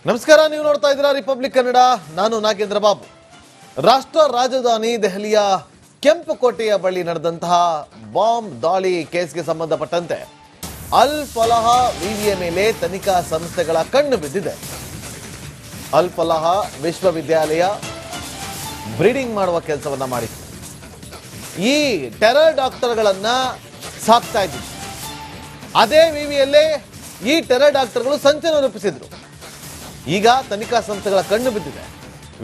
ನಮಸ್ಕಾರ, ನೀವು ನೋಡ್ತಾ ಇದ್ದೀರಾ ರಿಪಬ್ಲಿಕ್ ಕನ್ನಡ. ನಾನು ನಾಗೇಂದ್ರ ಬಾಬು. ರಾಷ್ಟ್ರ ರಾಜಧಾನಿ ದೆಹಲಿಯ ಕೆಂಪುಕೋಟೆಯ ಬಳಿ ನಡೆದಂತಹ ಬಾಂಬ್ ದಾಳಿ ಕೇಸ್ಗೆ ಸಂಬಂಧಪಟ್ಟಂತೆ ಅಲ್ ಫಲಾಹ್ ವಿವಿಯ ಮೇಲೆ ತನಿಖಾ ಸಂಸ್ಥೆಗಳ ಕಣ್ಣು ಬಿದ್ದಿದೆ. ಅಲ್ ಫಲಾಹ್ ವಿಶ್ವವಿದ್ಯಾಲಯ ಬ್ರೀಡಿಂಗ್ ಮಾಡುವ ಕೆಲಸವನ್ನ ಮಾಡಿತ್ತು. ಈ ಟೆರರ್ ಡಾಕ್ಟರ್ಗಳನ್ನ ಸಾಕ್ತಾ ಇದ್ದಿತ್ತು. ಅದೇ ವಿವಿಯಲ್ಲೇ ಈ ಟೆರರ್ ಡಾಕ್ಟರ್ಗಳು ಸಂಚಲನ ರೂಪಿಸಿದ್ರು. ಈಗ ತನಿಖಾ ಸಂಸ್ಥೆಗಳ ಕಣ್ಣು ಬಿದ್ದಿದೆ.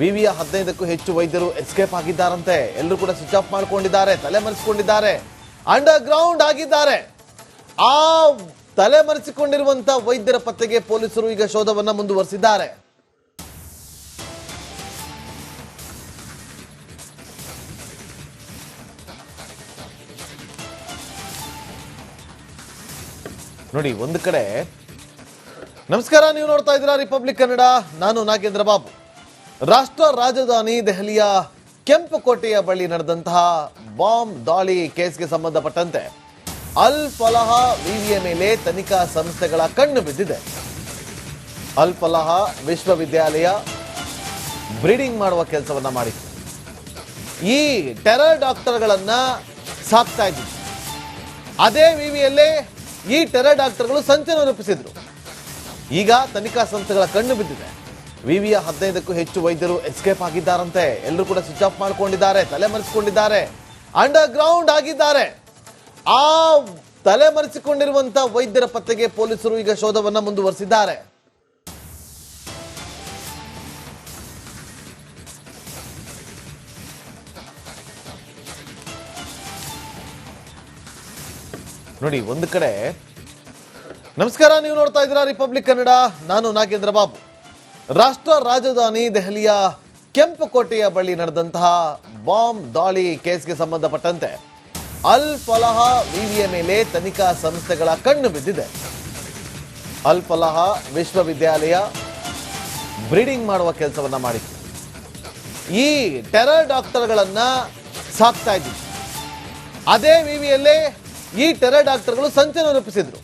ವಿವಿಯ 15ಕ್ಕೂ ಹೆಚ್ಚು ವೈದ್ಯರು ಎಸ್ಕೇಪ್ ಆಗಿದ್ದಾರಂತೆ. ಎಲ್ಲರೂ ಕೂಡ ಸ್ವಿಚ್ ಆಫ್ ಮಾಡ್ಕೊಂಡಿದ್ದಾರೆ, ತಲೆಮರೆಸಿಕೊಂಡಿದ್ದಾರೆ, ಅಂಡರ್ ಗ್ರೌಂಡ್ ಆಗಿದ್ದಾರೆ. ಆ ತಲೆಮರೆಸಿಕೊಂಡಿರುವಂತ ವೈದ್ಯರ ಪತ್ತೆಗೆ ಪೊಲೀಸರು ಈಗ ಶೋಧವನ್ನ ಮುಂದುವರಿಸಿದ್ದಾರೆ. ನೋಡಿ, ಒಂದು ಕಡೆ ನಮಸ್ಕಾರ, ನೀವು ನೋಡ್ತಾ ಇದ್ದೀರಾ ರಿಪಬ್ಲಿಕ್ ಕನ್ನಡ. ನಾನು ನಾಗೇಂದ್ರ ಬಾಬು. ರಾಷ್ಟ್ರ ರಾಜಧಾನಿ ದೆಹಲಿಯ ಕೆಂಪುಕೋಟೆಯ ಬಳಿ ನಡೆದಂತಹ ಬಾಂಬ್ ದಾಳಿ ಕೇಸ್ಗೆ ಸಂಬಂಧಪಟ್ಟಂತೆ ಅಲ್ ಫಲಾಹ್ ವಿವಿಯ ಮೇಲೆ ತನಿಖಾ ಸಂಸ್ಥೆಗಳ ಕಣ್ಣು ಬಿದ್ದಿದೆ. ಅಲ್ ಫಲಾಹ್ ವಿಶ್ವವಿದ್ಯಾಲಯ ಬ್ರೀಡಿಂಗ್ ಮಾಡುವ ಕೆಲಸವನ್ನ ಮಾಡಿತ್ತು. ಈ ಟೆರರ್ ಡಾಕ್ಟರ್ಗಳನ್ನ ಸಾಕ್ತಾ ಇದ್ದಿತ್ತು. ಅದೇ ವಿವಿಯಲ್ಲೇ ಈ ಟೆರರ್ ಡಾಕ್ಟರ್ಗಳು ಸಂಚಲನ ರೂಪಿಸಿದ್ರು. ಈಗ ತನಿಖಾ ಸಂಸ್ಥೆಗಳ ಕಣ್ಣು ಬಿದ್ದಿದೆ. ವಿವಿಯ 15ಕ್ಕೂ ಹೆಚ್ಚು ವೈದ್ಯರು ಎಸ್ಕೇಪ್ ಆಗಿದ್ದಾರಂತೆ. ಎಲ್ಲರೂ ಕೂಡ ಸ್ವಿಚ್ ಆಫ್ ಮಾಡ್ಕೊಂಡಿದ್ದಾರೆ, ತಲೆಮರೆಸಿಕೊಂಡಿದ್ದಾರೆ, ಅಂಡರ್ ಗ್ರೌಂಡ್ ಆಗಿದ್ದಾರೆ. ಆ ತಲೆಮರೆಸಿಕೊಂಡಿರುವಂತ ವೈದ್ಯರ ಪತ್ತೆಗೆ ಪೊಲೀಸರು ಈಗ ಶೋಧವನ್ನ ಮುಂದುವರಿಸಿದ್ದಾರೆ. ನೋಡಿ, ಒಂದು ಕಡೆ ನಮಸ್ಕಾರ, ನೀವು ನೋಡ್ತಾ ಇದ್ದೀರಾ ರಿಪಬ್ಲಿಕ್ ಕನ್ನಡ. ನಾನು ನಾಗೇಂದ್ರ ಬಾಬು. ರಾಷ್ಟ್ರ ರಾಜಧಾನಿ ದೆಹಲಿಯ ಕೆಂಪುಕೋಟೆಯ ಬಳಿ ನಡೆದಂತಹ ಬಾಂಬ್ ದಾಳಿ ಕೇಸ್ಗೆ ಸಂಬಂಧಪಟ್ಟಂತೆ ಅಲ್ ಫಲಾಹ್ ವಿವಿಯ ಮೇಲೆ ತನಿಖಾ ಸಂಸ್ಥೆಗಳ ಕಣ್ಣು ಬಿದ್ದಿದೆ. ಅಲ್ ಫಲಾಹ್ ವಿಶ್ವವಿದ್ಯಾಲಯ ಬ್ರೀಡಿಂಗ್ ಮಾಡುವ ಕೆಲಸವನ್ನ ಮಾಡಿತ್ತು. ಈ ಟೆರರ್ ಡಾಕ್ಟರ್ಗಳನ್ನ ಸಾಕ್ತಾ ಇದ್ದಿತ್ತು. ಅದೇ ವಿವಿಯಲ್ಲೇ ಈ ಟೆರರ್ ಡಾಕ್ಟರ್ಗಳು ಸಂಚಲನ ರೂಪಿಸಿದ್ರು.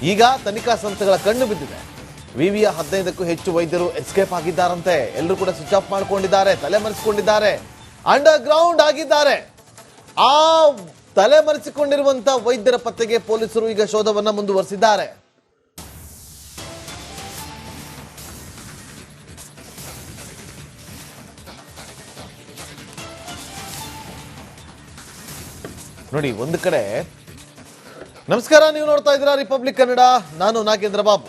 ಈಗ ತನಿಖಾ ಸಂಸ್ಥೆಗಳ ಕಣ್ಣು ಬಿದ್ದಿದೆ. ವಿವಿಯ 15ಕ್ಕೂ ಹೆಚ್ಚು ವೈದ್ಯರು ಎಸ್ಕೇಪ್ ಆಗಿದ್ದಾರಂತೆ. ಎಲ್ಲರೂ ಕೂಡ ಸ್ವಿಚ್ ಆಫ್ ಮಾಡ್ಕೊಂಡಿದ್ದಾರೆ, ತಲೆಮರೆಸಿಕೊಂಡಿದ್ದಾರೆ, ಅಂಡರ್ ಗ್ರೌಂಡ್ ಆಗಿದ್ದಾರೆ. ಆ ತಲೆಮರೆಸಿಕೊಂಡಿರುವಂತ ವೈದ್ಯರ ಪತ್ತೆಗೆ ಪೊಲೀಸರು ಈಗ ಶೋಧವನ್ನ ಮುಂದುವರಿಸಿದ್ದಾರೆ. ನೋಡಿ, ಒಂದು ಕಡೆ ನಮಸ್ಕಾರ, ನೀವು ನೋಡ್ತಾ ಇದ್ದೀರಾ ರಿಪಬ್ಲಿಕ್ ಕನ್ನಡ. ನಾನು ನಾಗೇಂದ್ರ ಬಾಬು.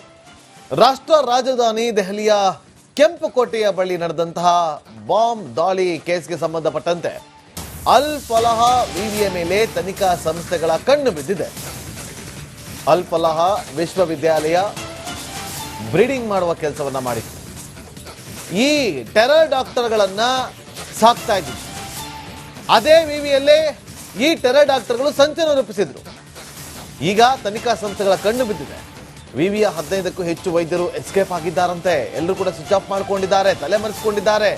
ರಾಷ್ಟ್ರ ರಾಜಧಾನಿ ದೆಹಲಿಯ ಕೆಂಪುಕೋಟೆಯ ಬಳಿ ನಡೆದಂತಹ ಬಾಂಬ್ ದಾಳಿ ಕೇಸ್ಗೆ ಸಂಬಂಧಪಟ್ಟಂತೆ ಅಲ್ ಫಲಾಹ್ ವಿವಿಯ ಮೇಲೆ ತನಿಖಾ ಸಂಸ್ಥೆಗಳ ಕಣ್ಣು ಬಿದ್ದಿದೆ. ಅಲ್ ಫಲಾಹ್ ವಿಶ್ವವಿದ್ಯಾಲಯ ಬ್ರೀಡಿಂಗ್ ಮಾಡುವ ಕೆಲಸವನ್ನ ಮಾಡಿತ್ತು. ಈ ಟೆರರ್ ಡಾಕ್ಟರ್ಗಳನ್ನ ಸಾಕ್ತಾ ಇದ್ದಿತ್ತು. ಅದೇ ವಿವಿಯಲ್ಲೇ ಈ ಟೆರರ್ ಡಾಕ್ಟರ್ಗಳು ಸಂಚಲನ ರೂಪಿಸಿದ್ರು. ಈಗ ತನಿಖಾ ಸಂಸ್ಥೆಗಳ ಕಣ್ಣು ಬಿದ್ದಿದೆ. ವಿವಿಯ 15ಕ್ಕೂ ಹೆಚ್ಚು ವೈದ್ಯರು ಎಸ್ಕೇಪ್ ಆಗಿದ್ದಾರಂತೆ. ಎಲ್ಲರೂ ಕೂಡ ಸ್ವಿಚ್ ಆಫ್ ಮಾಡ್ಕೊಂಡಿದ್ದಾರೆ, ತಲೆಮರೆಸಿಕೊಂಡಿದ್ದಾರೆ,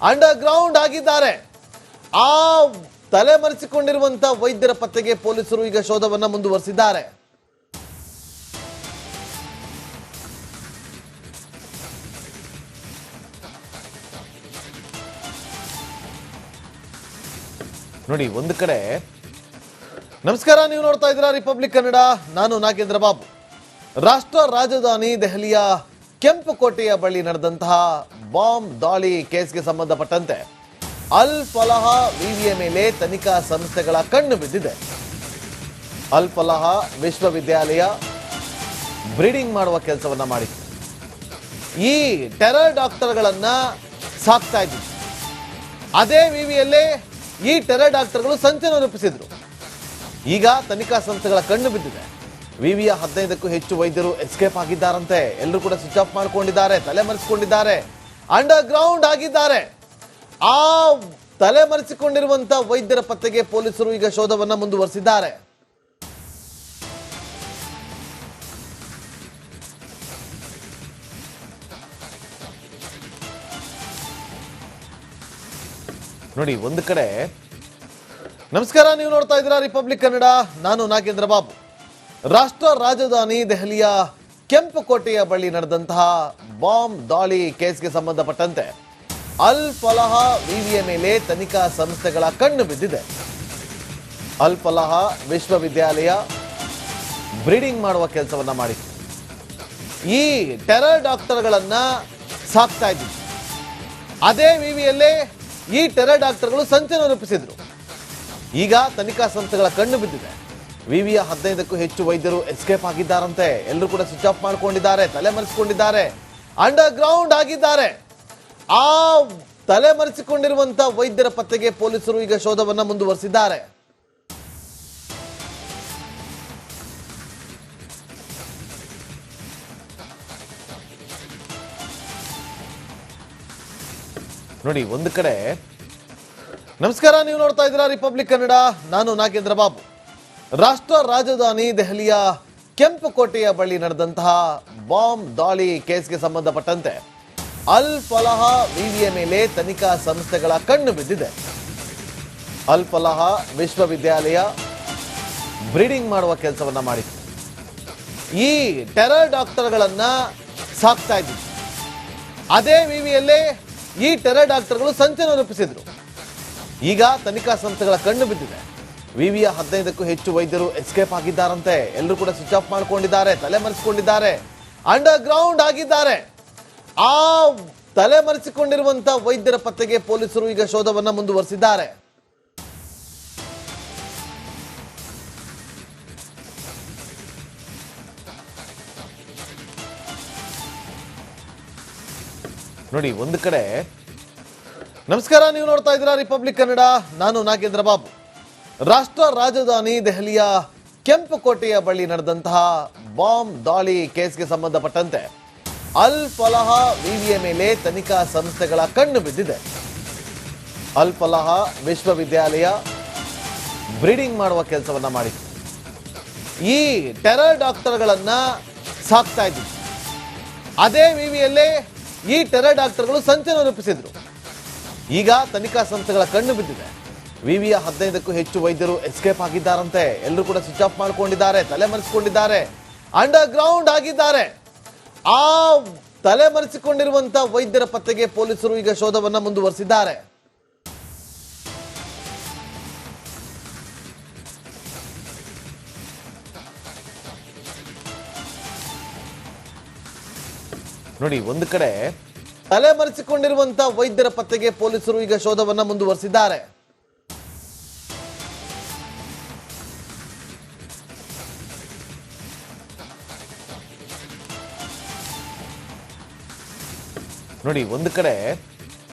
ಅಂಡರ್ ಗ್ರೌಂಡ್ ಆಗಿದ್ದಾರೆ. ಆ ತಲೆಮರೆಸಿಕೊಂಡಿರುವಂತ ವೈದ್ಯರ ಪತ್ತೆಗೆ ಪೊಲೀಸರು ಈಗ ಶೋಧವನ್ನ ಮುಂದುವರಿಸಿದ್ದಾರೆ. ನೋಡಿ, ಒಂದು ಕಡೆ ನಮಸ್ಕಾರ, ನೀವು ನೋಡ್ತಾ ಇದ್ದೀರಾ ರಿಪಬ್ಲಿಕ್ ಕನ್ನಡ. ನಾನು ನಾಗೇಂದ್ರ ಬಾಬು. ರಾಷ್ಟ್ರ ರಾಜಧಾನಿ ದೆಹಲಿಯ ಕೆಂಪುಕೋಟೆಯ ಬಳಿ ನಡೆದಂತಹ ಬಾಂಬ್ ದಾಳಿ ಕೇಸ್ಗೆ ಸಂಬಂಧಪಟ್ಟಂತೆ ಅಲ್ ಫಲಾಹ್ ವಿವಿಯ ಮೇಲೆ ತನಿಖಾ ಸಂಸ್ಥೆಗಳ ಕಣ್ಣು ಬಿದ್ದಿದೆ. ಅಲ್ ಫಲಾಹ್ ವಿಶ್ವವಿದ್ಯಾಲಯ ಬ್ರೀಡಿಂಗ್ ಮಾಡುವ ಕೆಲಸವನ್ನ ಮಾಡಿತ್ತು. ಈ ಟೆರರ್ ಡಾಕ್ಟರ್ಗಳನ್ನ ಸಾಕ್ತಾ ಇದ್ದಿತ್ತು. ಅದೇ ವಿವಿಯಲ್ಲೇ ಈ ಟೆರರ್ ಡಾಕ್ಟರ್ಗಳು ಸಂಚಲನ ರೂಪಿಸಿದ್ರು. ಈಗ ತನಿಖಾ ಸಂಸ್ಥೆಗಳ ಕಣ್ಣು ಬಿದ್ದಿದೆ. ವಿವಿಯ 15ಕ್ಕೂ ಹೆಚ್ಚು ವೈದ್ಯರು ಎಸ್ಕೇಪ್ ಆಗಿದ್ದಾರಂತೆ. ಎಲ್ಲರೂ ಕೂಡ ಸ್ವಿಚ್ ಆಫ್ ಮಾಡ್ಕೊಂಡಿದ್ದಾರೆ, ತಲೆಮರೆಸಿಕೊಂಡಿದ್ದಾರೆ, ಅಂಡರ್ ಗ್ರೌಂಡ್ ಆಗಿದ್ದಾರೆ. ಆ ತಲೆಮರೆಸಿಕೊಂಡಿರುವಂತ ವೈದ್ಯರ ಪತ್ತೆಗೆ ಪೊಲೀಸರು ಈಗ ಶೋಧವನ್ನ ಮುಂದುವರಿಸಿದ್ದಾರೆ. ನೋಡಿ, ಒಂದು ಕಡೆ ನಮಸ್ಕಾರ, ನೀವು ನೋಡ್ತಾ ಇದ್ದೀರಾ ರಿಪಬ್ಲಿಕ್ ಕನ್ನಡ. ನಾನು ನಾಗೇಂದ್ರ ಬಾಬು. ರಾಷ್ಟ್ರ ರಾಜಧಾನಿ ದೆಹಲಿಯ ಕೆಂಪುಕೋಟೆಯ ಬಳಿ ನಡೆದಂತಹ ಬಾಂಬ್ ದಾಳಿ ಕೇಸ್ಗೆ ಸಂಬಂಧಪಟ್ಟಂತೆ ಅಲ್ ಫಲಾಹ ವಿವಿಯ ಮೇಲೆ ತನಿಖಾ ಸಂಸ್ಥೆಗಳ ಕಣ್ಣು ಬಿದ್ದಿದೆ. ಅಲ್ ಫಲಾಹ ವಿಶ್ವವಿದ್ಯಾಲಯ ಬ್ರೀಡಿಂಗ್ ಮಾಡುವ ಕೆಲಸವನ್ನ ಮಾಡಿತ್ತು. ಈ ಟೆರರ್ ಡಾಕ್ಟರ್ಗಳನ್ನ ಸಾಕ್ತಾ ಇದ್ದಿತ್ತು. ಅದೇ ವಿವಿಯಲ್ಲೇ ಈ ಟೆರರ್ ಡಾಕ್ಟರ್ಗಳು ಸಂಚಲನ ರೂಪಿಸಿದ್ರು. ಈಗ ತನಿಖಾ ಸಂಸ್ಥೆಗಳ ಕಣ್ಣು ಬಿದ್ದಿದೆ. ವಿವಿಯ 15ಕ್ಕೂ ಹೆಚ್ಚು ವೈದ್ಯರು ಎಸ್ಕೇಪ್ ಆಗಿದ್ದಾರಂತೆ. ಎಲ್ಲರೂ ಕೂಡ ಸ್ವಿಚ್ ಆಫ್ ಮಾಡ್ಕೊಂಡಿದ್ದಾರೆ, ತಲೆಮರೆಸಿಕೊಂಡಿದ್ದಾರೆ, ಅಂಡರ್ ಗ್ರೌಂಡ್ ಆಗಿದ್ದಾರೆ. ಆ ತಲೆಮರೆಸಿಕೊಂಡಿರುವಂತ ವೈದ್ಯರ ಪತ್ತೆಗೆ ಪೊಲೀಸರು ಈಗ ಶೋಧವನ್ನ ಮುಂದುವರಿಸಿದ್ದಾರೆ. ನೋಡಿ, ಒಂದು ಕಡೆ ನಮಸ್ಕಾರ, ನೀವು ನೋಡ್ತಾ ಇದ್ದೀರಾ ರಿಪಬ್ಲಿಕ್ ಕನ್ನಡ. ನಾನು ನಾಗೇಂದ್ರ ಬಾಬು. ರಾಷ್ಟ್ರ ರಾಜಧಾನಿ ದೆಹಲಿಯ ಕೆಂಪುಕೋಟೆಯ ಬಳಿ ನಡೆದಂತಹ ಬಾಂಬ್ ದಾಳಿ ಕೇಸ್ಗೆ ಸಂಬಂಧಪಟ್ಟಂತೆ ಅಲ್ ಫಲಾಹ ವಿವಿಯ ಮೇಲೆ ತನಿಖಾ ಸಂಸ್ಥೆಗಳ ಕಣ್ಣು ಬಿದ್ದಿದೆ. ಅಲ್ ಫಲಾಹ ವಿಶ್ವವಿದ್ಯಾಲಯ ಬ್ರೀಡಿಂಗ್ ಮಾಡುವ ಕೆಲಸವನ್ನ ಮಾಡಿತ್ತು. ಈ ಟೆರರ್ ಡಾಕ್ಟರ್ಗಳನ್ನ ಸಾಕ್ತಾ ಇದ್ದಿತ್ತು. ಅದೇ ವಿವಿಯಲ್ಲೇ ಈ ಟೆರರ್ ಡಾಕ್ಟರ್ಗಳು ಸಂಚಲನ ರೂಪಿಸಿದ್ರು. ಈಗ ತನಿಖಾ ಸಂಸ್ಥೆಗಳ ಕಣ್ಣು ಬಿದ್ದಿದೆ. ವಿವಿಯ 15ಕ್ಕೂ ಹೆಚ್ಚು ವೈದ್ಯರು ಎಸ್ಕೇಪ್ ಆಗಿದ್ದಾರಂತೆ. ಎಲ್ಲರೂ ಕೂಡ ಸ್ವಿಚ್ ಆಫ್ ಮಾಡ್ಕೊಂಡಿದ್ದಾರೆ, ತಲೆಮರೆಸಿಕೊಂಡಿದ್ದಾರೆ, ಅಂಡರ್ ಗ್ರೌಂಡ್ ಆಗಿದ್ದಾರೆ. ಆ ತಲೆಮರೆಸಿಕೊಂಡಿರುವಂತ ವೈದ್ಯರ ಪತ್ತೆಗೆ ಪೊಲೀಸರು ಈಗ ಶೋಧವನ್ನ ಮುಂದುವರಿಸಿದ್ದಾರೆ. ನೋಡಿ, ಒಂದು ಕಡೆ ನಮಸ್ಕಾರ, ನೀವು ನೋಡ್ತಾ ಇದ್ದೀರಾ ರಿಪಬ್ಲಿಕ್ ಕನ್ನಡ. ನಾನು ನಾಗೇಂದ್ರ ಬಾಬು. ರಾಷ್ಟ್ರ ರಾಜಧಾನಿ ದೆಹಲಿಯ ಕೆಂಪುಕೋಟೆಯ ಬಳಿ ನಡೆದಂತಹ ಬಾಂಬ್ ದಾಳಿ ಕೇಸ್ಗೆ ಸಂಬಂಧಪಟ್ಟಂತೆ ಅಲ್ ಫಲಾಹ ವಿವಿಯ ಮೇಲೆ ತನಿಖಾ ಸಂಸ್ಥೆಗಳ ಕಣ್ಣು ಬಿದ್ದಿದೆ. ಅಲ್ ಫಲಾಹ ವಿಶ್ವವಿದ್ಯಾಲಯ ಬ್ರೀಡಿಂಗ್ ಮಾಡುವ ಕೆಲಸವನ್ನ ಮಾಡಿತ್ತು. ಈ ಟೆರರ್ ಡಾಕ್ಟರ್ಗಳನ್ನ ಸಾಕ್ತಾ ಇದ್ದಿತ್ತು. ಅದೇ ವಿವಿಯಲ್ಲೇ ಈ ಟೆರರ್ ಡಾಕ್ಟರ್ಗಳು ಸಂಚಲನ ರೂಪಿಸಿದ್ರು. ಈಗ ತನಿಖಾ ಸಂಸ್ಥೆಗಳ ಕಣ್ಣು ಬಿದ್ದಿದೆ. ವಿವಿಯ 15ಕ್ಕೂ ಹೆಚ್ಚು ವೈದ್ಯರು ಎಸ್ಕೇಪ್ ಆಗಿದ್ದಾರಂತೆ. ಎಲ್ಲರೂ ಕೂಡ ಸ್ವಿಚ್ ಆಫ್ ಮಾಡ್ಕೊಂಡಿದ್ದಾರೆ, ತಲೆಮರೆಸಿಕೊಂಡಿದ್ದಾರೆ, ಅಂಡರ್ ಗ್ರೌಂಡ್ ಆಗಿದ್ದಾರೆ. ಆ ತಲೆಮರೆಸಿಕೊಂಡಿರುವಂತ ವೈದ್ಯರ ಪತ್ತೆಗೆ ಪೊಲೀಸರು ಈಗ ಶೋಧವನ್ನ ಮುಂದುವರಿಸಿದ್ದಾರೆ. ನೋಡಿ, ಒಂದು ಕಡೆ ತಲೆಮರೆಸಿಕೊಂಡಿರುವಂತ ವೈದ್ಯರ ಪತ್ತೆಗೆ ಪೊಲೀಸರು ಈಗ ಶೋಧವನ್ನ ಮುಂದುವರಿಸಿದ್ದಾರೆ. ನೋಡಿ, ಒಂದು ಕಡೆ